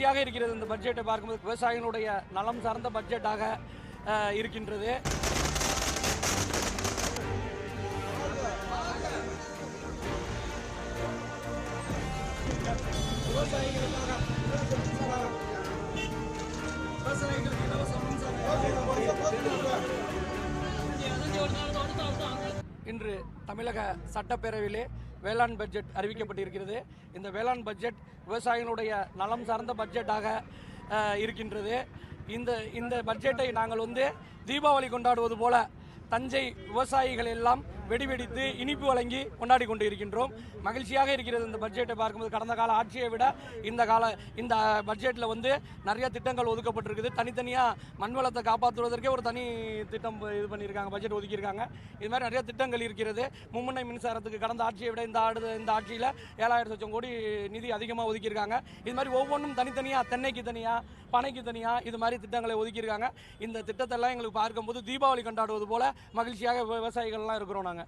மகிழ்ச்சியாக இருக்கிறது. இந்த பட்ஜெட்டை பார்க்கும்போது விவசாயிகளுடைய நலம் சார்ந்த பட்ஜெட்டாக இருக்கின்றது. இன்று தமிழக சட்டப்பேரவையிலே வேளாண் பட்ஜெட் அறிவிக்கப்பட்டிருக்கிறது. இந்த வேளாண் பட்ஜெட் விவசாயிகளுடைய நலம் சார்ந்த பட்ஜெட்டாக இருக்கின்றது. இந்த பட்ஜெட்டை நாங்கள் தீபாவளி கொண்டாடுவது போல தஞ்சை விவசாயிகள் எல்லாம் வெடிவெடித்து இனிப்பு வழங்கி கொண்டாடி கொண்டு இருக்கின்றோம். மகிழ்ச்சியாக இருக்கிறது. இந்த பட்ஜெட்டை பார்க்கும்போது கடந்த கால ஆட்சியை விட இந்த பட்ஜெட்டில் நிறைய திட்டங்கள் ஒதுக்கப்பட்டிருக்குது. தனித்தனியாக மண்வளத்தை காப்பாற்றுவதற்கே ஒரு தனி திட்டம் இது பண்ணியிருக்காங்க, பட்ஜெட் ஒதுக்கியிருக்காங்க. இது மாதிரி நிறைய திட்டங்கள் இருக்கிறது. மும்முனை மின்சாரத்துக்கு கடந்த ஆட்சியை விட இந்த ஆட்சியில் 7,000 லட்சம் கோடி நிதி அதிகமாக ஒதுக்கியிருக்காங்க. இது மாதிரி ஒவ்வொன்றும் தனித்தனியாக, தென்னைக்கு தனியாக, பனைக்கு தனியாக இது மாதிரி திட்டங்களை ஒதுக்கியிருக்காங்க. இந்த திட்டத்தெல்லாம் எங்களுக்கு பார்க்கும்போது தீபாவளி கொண்டாடுவது போல மகிழ்ச்சியாக விவசாயிகள்லாம் இருக்கிறோம் நாங்கள்.